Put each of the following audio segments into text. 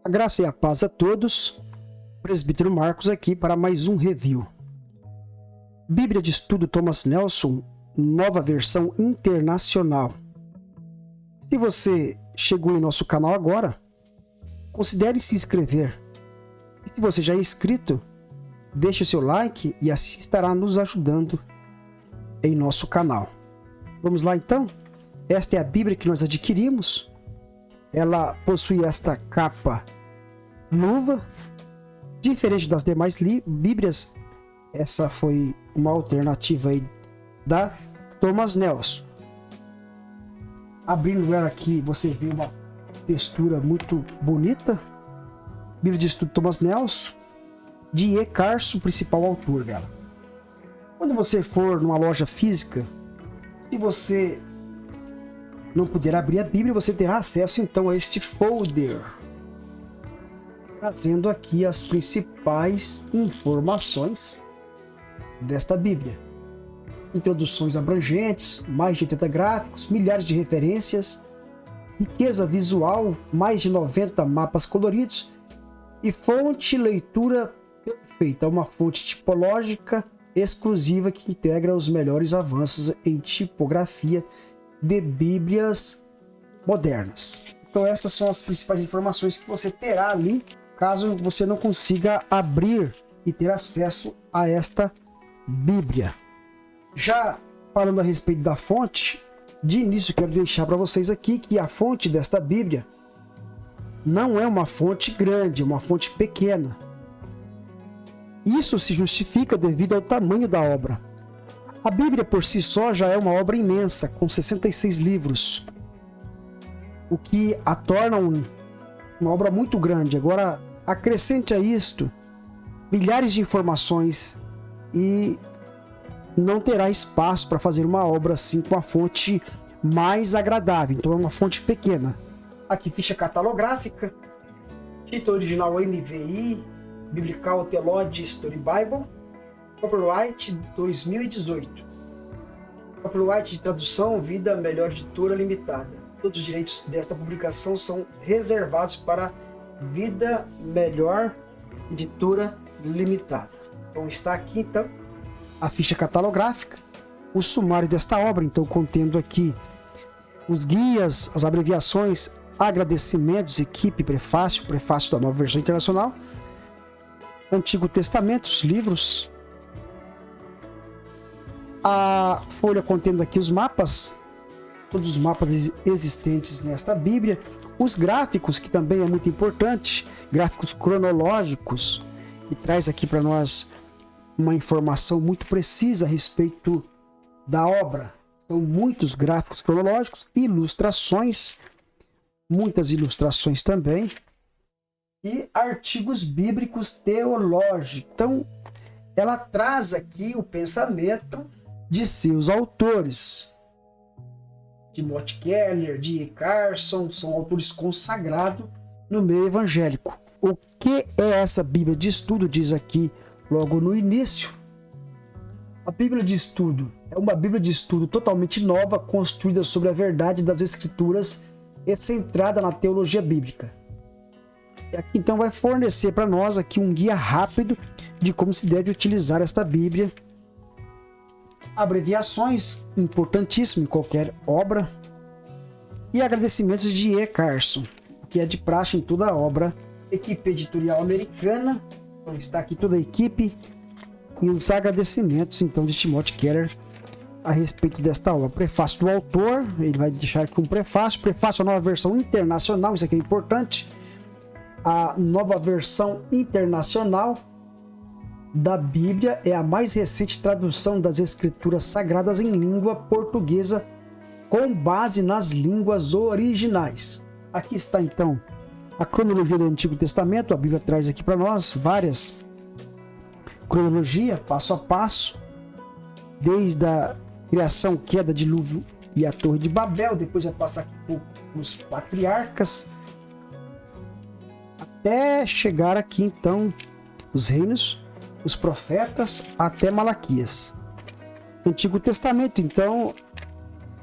A graça e a paz a todos. Presbítero Marcos aqui para mais um review. Bíblia de Estudo Thomas Nelson, nova versão internacional. Se você chegou em nosso canal agora, considere se inscrever. E se você já é inscrito, deixe o seu like e assim estará nos ajudando em nosso canal. Vamos lá então? Esta é a Bíblia que nós adquirimos. Ela possui esta capa luva, diferente das demais Bíblias. Essa foi uma alternativa aí da Thomas Nelson. Abrindo ela aqui, você vê uma textura muito bonita. Bíblia de Estudo Thomas Nelson, de E. Carson, principal autor dela. Quando você for numa loja física, se você não puder abrir a Bíblia, você terá acesso então a este folder, trazendo aqui as principais informações desta Bíblia. Introduções abrangentes, mais de 80 gráficos, milhares de referências, riqueza visual, mais de 90 mapas coloridos e fonte leitura perfeita, uma fonte tipológica exclusiva que integra os melhores avanços em tipografia de Bíblias modernas. Então essas são as principais informações que você terá ali, caso você não consiga abrir e ter acesso a esta Bíblia. Já falando a respeito da fonte, de início quero deixar para vocês aqui que a fonte desta Bíblia não é uma fonte grande, é uma fonte pequena. Isso se justifica devido ao tamanho da obra. A Bíblia por si só já é uma obra imensa, com 66 livros, o que a torna uma obra muito grande. Agora, acrescente a isto milhares de informações e não terá espaço para fazer uma obra assim com a fonte mais agradável. Então é uma fonte pequena. Aqui ficha catalográfica, título original NVI, Biblical Theology Story Bible, Copyright 2018. Copyright de tradução Vida Melhor Editora Limitada. Todos os direitos desta publicação são reservados para Vida Melhor Editora Limitada. Então está aqui então a ficha catalográfica, o sumário desta obra, então contendo aqui os guias, as abreviações, agradecimentos, equipe, prefácio da nova versão internacional, Antigo Testamento, os livros, a folha contendo aqui os mapas, todos os mapas existentes nesta Bíblia, os gráficos, que também é muito importante, gráficos cronológicos, que traz aqui para nós uma informação muito precisa a respeito da obra. São muitos gráficos cronológicos, ilustrações, muitas ilustrações também, e artigos bíblicos teológicos. Então, ela traz aqui o pensamento de seus autores. Timothy Keller, D.A. Carson, são autores consagrados no meio evangélico. O que é essa Bíblia de Estudo? Diz aqui logo no início. A Bíblia de Estudo é uma Bíblia de Estudo totalmente nova, construída sobre a verdade das Escrituras e centrada na teologia bíblica. E aqui então vai fornecer para nós aqui um guia rápido de como se deve utilizar esta Bíblia. Abreviações, importantíssimo em qualquer obra. E agradecimentos de E. Carson, que é de praxe em toda a obra. Equipe editorial americana, então está aqui toda a equipe. E os agradecimentos então de Timothy Keller a respeito desta obra. Prefácio do autor, ele vai deixar aqui um prefácio. Prefácio à nova versão internacional, isso aqui é importante. A nova versão internacional da Bíblia é a mais recente tradução das Escrituras Sagradas em língua portuguesa com base nas línguas originais. Aqui está então a cronologia do Antigo Testamento. A Bíblia traz aqui para nós várias cronologia, passo a passo, desde a criação, queda, dilúvio e a Torre de Babel. Depois vai passar aqui os patriarcas, até chegar aqui então os reinos, os profetas, até Malaquias. Antigo Testamento, então,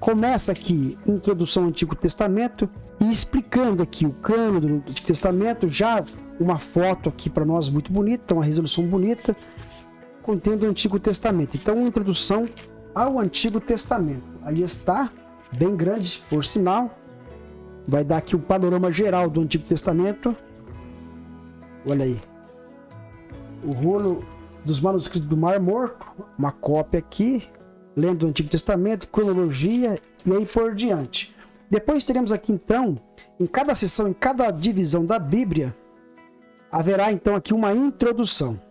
começa aqui, introdução ao Antigo Testamento, e explicando aqui o cano do Antigo Testamento, já uma foto aqui para nós muito bonita, uma resolução bonita, contendo o Antigo Testamento. Então, uma introdução ao Antigo Testamento. Ali está, bem grande, por sinal. Vai dar aqui um panorama geral do Antigo Testamento. Olha aí. O rolo dos manuscritos do Mar Morto, uma cópia aqui, lendo o Antigo Testamento, cronologia e aí por diante. Depois teremos aqui então, em cada seção, em cada divisão da Bíblia, haverá então aqui uma introdução.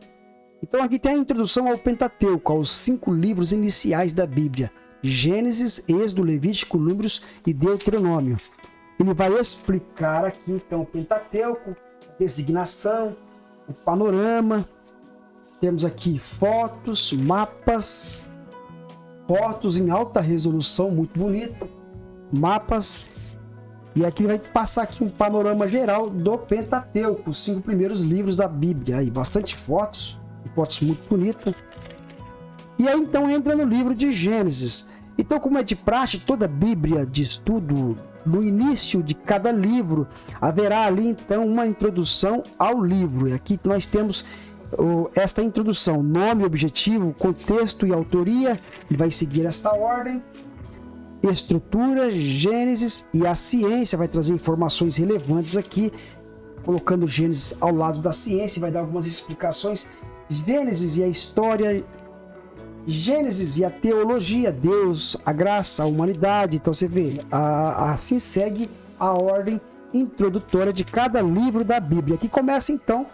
Então aqui tem a introdução ao Pentateuco, aos 5 livros iniciais da Bíblia: Gênesis, Êxodo, Levítico, Números e Deuteronômio. Ele vai explicar aqui então o Pentateuco, a designação, o panorama. Temos aqui fotos, mapas, fotos em alta resolução, muito bonito, mapas. E aqui vai passar aqui um panorama geral do Pentateuco, os 5 primeiros livros da Bíblia. Aí, bastante fotos, fotos muito bonitas. E aí então entra no livro de Gênesis. Então, como é de praxe, toda a Bíblia de estudo, no início de cada livro, haverá ali então uma introdução ao livro. E aqui nós temos esta introdução: nome, objetivo, contexto e autoria. Ele vai seguir esta ordem. Estrutura, Gênesis, e a ciência vai trazer informações relevantes aqui, colocando Gênesis ao lado da ciência, vai dar algumas explicações. Gênesis e a história, Gênesis e a teologia, Deus, a graça, a humanidade. Então você vê, assim segue a ordem introdutória de cada livro da Bíblia. Aqui começa então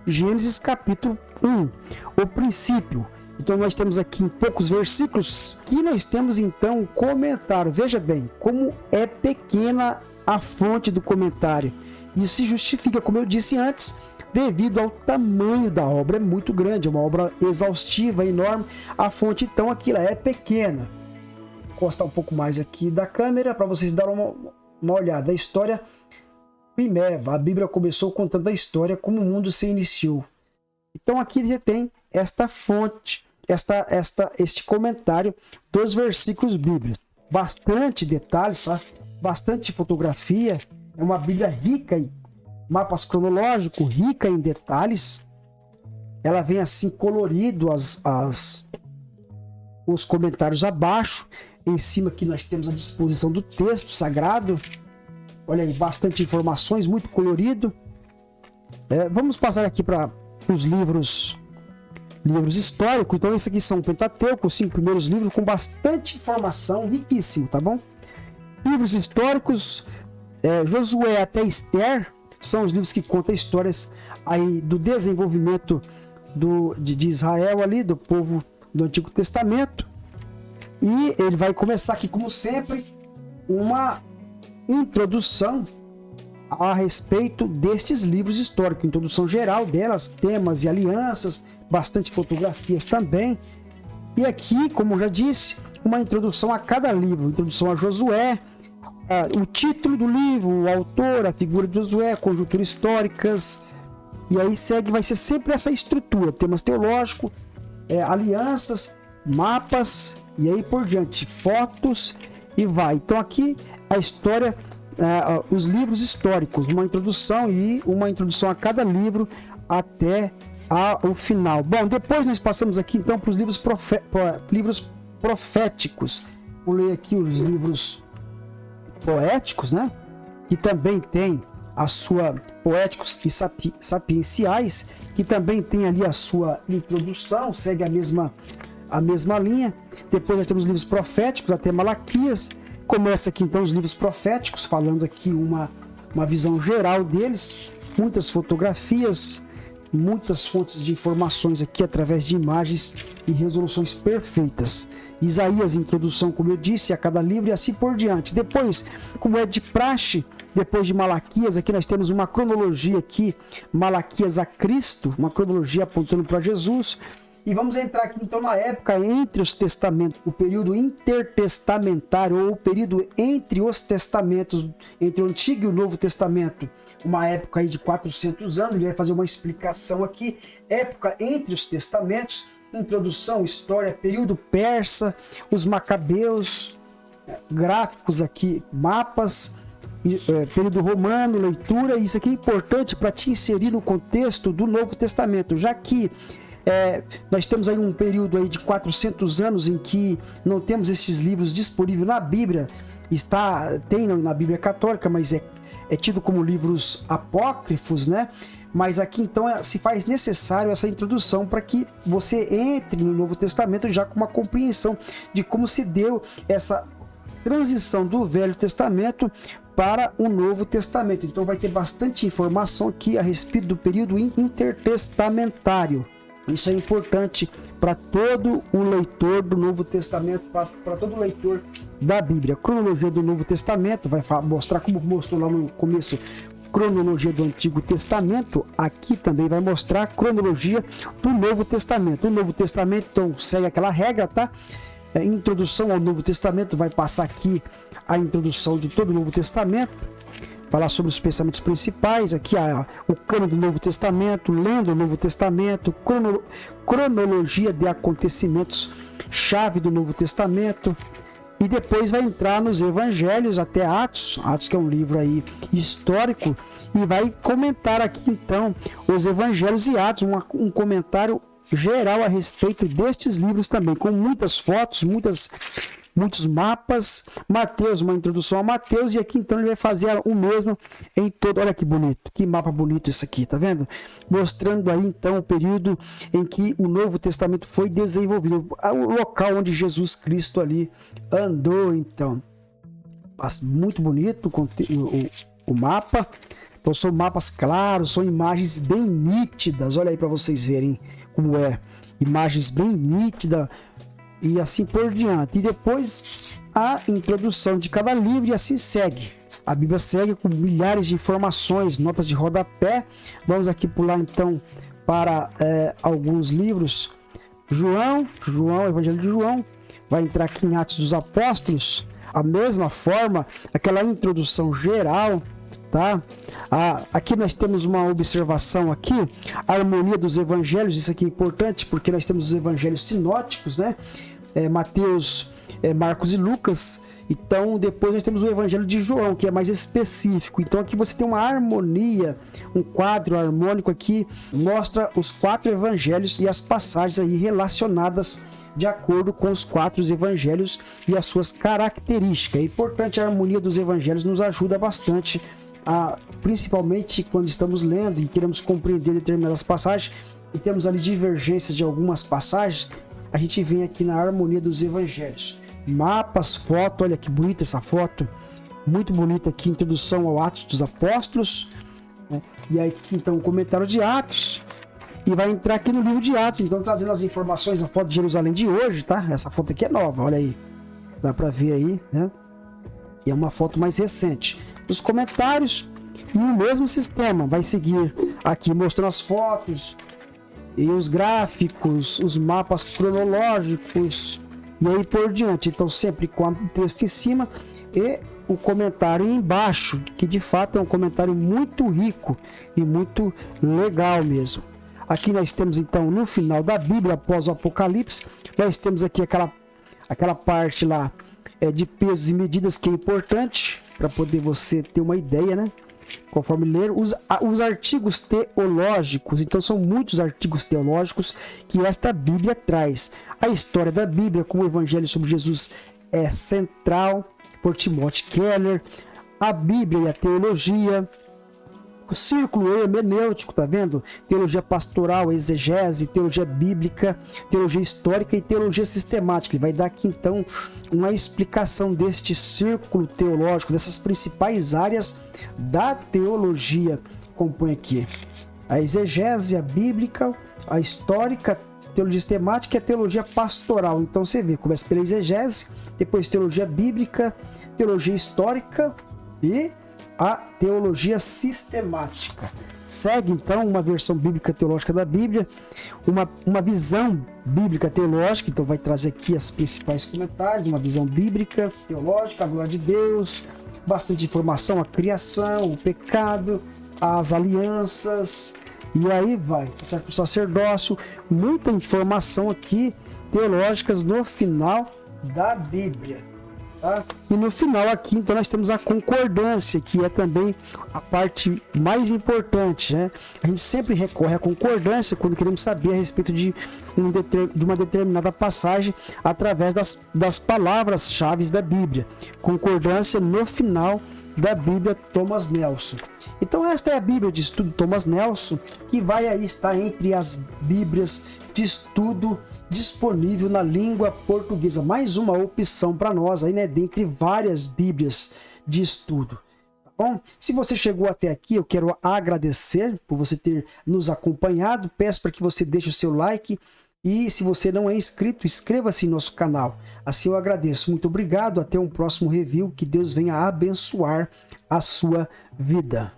Gênesis capítulo 1, o princípio. Então nós temos aqui em poucos versículos que nós temos então o comentário. Veja bem como é pequena a fonte do comentário. Isso se justifica, como eu disse antes, devido ao tamanho da obra. É muito grande, é uma obra exaustiva, enorme. A fonte então aqui é pequena. Vou encostar um pouco mais aqui da câmera para vocês darem uma olhada. A história primeva, a Bíblia começou contando a história como o mundo se iniciou. Então aqui você tem esta fonte, este comentário dos versículos bíblicos. Bastante detalhes, tá? Bastante fotografia. É uma Bíblia rica em mapas cronológicos, rica em detalhes. Ela vem assim colorido, os comentários abaixo. Em cima aqui nós temos a disposição do texto sagrado. Olha aí, bastante informações, muito colorido. Vamos passar aqui para os livros históricos. Então esse aqui são o Pentateuco, os 5 primeiros livros, com bastante informação, riquíssimo, tá bom? Livros históricos, Josué até Esther, são os livros que contam histórias aí do desenvolvimento de Israel ali, do povo do Antigo Testamento. E ele vai começar aqui, como sempre, uma introdução a respeito destes livros históricos, introdução geral delas, temas e alianças, bastante fotografias também. E aqui, como eu já disse, uma introdução a cada livro, introdução a Josué, o título do livro, o autor, a figura de Josué, conjunturas históricas, e aí vai ser sempre essa estrutura, temas teológicos, alianças, mapas, e aí por diante, fotos, e vai. Então aqui a história, os livros históricos, uma introdução a cada livro até o final. Bom, depois nós passamos aqui então para os livros proféticos. Vou ler aqui os livros poéticos, né? Que também tem a sua poéticos e sapienciais, que também tem ali a sua introdução, segue a mesma linha. Depois nós temos os livros proféticos até Malaquias. Começa aqui então os livros proféticos, falando aqui uma visão geral deles, muitas fotografias, muitas fontes de informações aqui através de imagens e resoluções perfeitas. Isaías, introdução, como eu disse, a cada livro e assim por diante. Depois, como é de praxe, depois de Malaquias, aqui nós temos uma cronologia aqui, Malaquias a Cristo, uma cronologia apontando para Jesus. E vamos entrar aqui então na época entre os testamentos, o período intertestamentário, ou o período entre os testamentos, entre o Antigo e o Novo Testamento. Uma época aí de 400 anos, ele vai fazer uma explicação aqui. Época entre os testamentos, introdução, história, período persa, os macabeus, gráficos aqui, mapas, período romano, leitura. Isso aqui é importante para te inserir no contexto do Novo Testamento, já que nós temos aí um período aí de 400 anos em que não temos esses livros disponíveis na Bíblia. Tem na Bíblia católica, mas é tido como livros apócrifos, né? Mas aqui então se faz necessário essa introdução para que você entre no Novo Testamento já com uma compreensão de como se deu essa transição do Velho Testamento para o Novo Testamento. Então vai ter bastante informação aqui a respeito do período intertestamentário. Isso é importante para todo o leitor do Novo Testamento, para todo o leitor da Bíblia. A cronologia do Novo Testamento vai mostrar, como mostrou lá no começo, cronologia do Antigo Testamento. Aqui também vai mostrar a cronologia do Novo Testamento. O Novo Testamento, então, segue aquela regra, tá? Introdução ao Novo Testamento, vai passar aqui a introdução de todo o Novo Testamento, falar sobre os pensamentos principais, aqui o cano do Novo Testamento, lendo o Novo Testamento, cronologia de acontecimentos chave do Novo Testamento, e depois vai entrar nos Evangelhos até Atos que é um livro aí histórico, e vai comentar aqui então os Evangelhos e Atos, um comentário geral a respeito destes livros também, com muitas fotos, muitos mapas. Mateus, uma introdução a Mateus, e aqui então ele vai fazer o mesmo em todo. Olha que bonito, que mapa bonito isso aqui, tá vendo? Mostrando aí então o período em que o Novo Testamento foi desenvolvido, o local onde Jesus Cristo ali andou. Então, muito bonito o mapa. Então são mapas claros, são imagens bem nítidas, olha aí para vocês verem como é, imagens bem nítidas e assim por diante. E depois a introdução de cada livro, e assim segue. A Bíblia segue com milhares de informações, notas de rodapé. Vamos aqui pular então para alguns livros. João, Evangelho de João, vai entrar aqui em Atos dos Apóstolos. A mesma forma, aquela introdução geral, tá? Aqui nós temos uma observação aqui, a harmonia dos evangelhos. Isso aqui é importante porque nós temos os evangelhos sinóticos, né? Mateus, Marcos e Lucas. Então depois nós temos o Evangelho de João, que é mais específico. Então aqui você tem uma harmonia, um quadro harmônico aqui, mostra os 4 evangelhos e as passagens aí relacionadas de acordo com os 4 evangelhos e as suas características. É importante, a harmonia dos evangelhos nos ajuda bastante, principalmente quando estamos lendo e queremos compreender determinadas passagens e temos ali divergências de algumas passagens. A gente vem aqui na harmonia dos evangelhos. Mapas, foto, olha que bonita essa foto, muito bonita aqui, introdução ao Atos dos Apóstolos, né? E aí aqui então o comentário de Atos, e vai entrar aqui no livro de Atos, então trazendo as informações, a foto de Jerusalém de hoje, tá? Essa foto aqui é nova, olha aí, dá pra ver aí, né? E é uma foto mais recente. Os comentários e o mesmo sistema vai seguir aqui, mostrando as fotos e os gráficos, os mapas cronológicos e aí por diante. Então sempre com o texto em cima e o comentário embaixo, que de fato é um comentário muito rico e muito legal mesmo. Aqui nós temos então no final da Bíblia, após o Apocalipse, nós temos aqui aquela parte lá de pesos e medidas, que é importante para poder você ter uma ideia, né? Conforme ler os artigos teológicos. Então são muitos artigos teológicos que esta Bíblia traz. A história da Bíblia, como o Evangelho sobre Jesus é central, por Timothy Keller. A Bíblia e a teologia, o círculo hermenêutico, tá vendo? Teologia pastoral, exegese, teologia bíblica, teologia histórica e teologia sistemática. Ele vai dar aqui então uma explicação deste círculo teológico, dessas principais áreas da teologia que compõe aqui. A exegese, a bíblica, a histórica, teologia sistemática e a teologia pastoral. Então você vê, começa pela exegese, depois teologia bíblica, teologia histórica e a teologia sistemática. Segue então uma versão bíblica teológica da Bíblia, uma visão bíblica teológica. Então vai trazer aqui as principais comentários, uma visão bíblica teológica, a glória de Deus, bastante informação, a criação, o pecado, as alianças, e aí vai, certo? O sacerdócio, muita informação aqui teológicas no final da Bíblia. Tá? E no final aqui, então, nós temos a concordância, que é também a parte mais importante, né? A gente sempre recorre à concordância quando queremos saber a respeito de uma determinada passagem através das palavras-chave da Bíblia. Concordância no final da Bíblia Thomas Nelson. Então esta é a Bíblia de Estudo Thomas Nelson, que vai aí estar entre as Bíblias de estudo disponível na língua portuguesa. Mais uma opção para nós aí, né, dentre várias Bíblias de estudo. Tá bom? Se você chegou até aqui, eu quero agradecer por você ter nos acompanhado. Peço para que você deixe o seu like e, se você não é inscrito, inscreva-se em nosso canal. Assim eu agradeço. Muito obrigado. Até um próximo review. Que Deus venha abençoar a sua vida.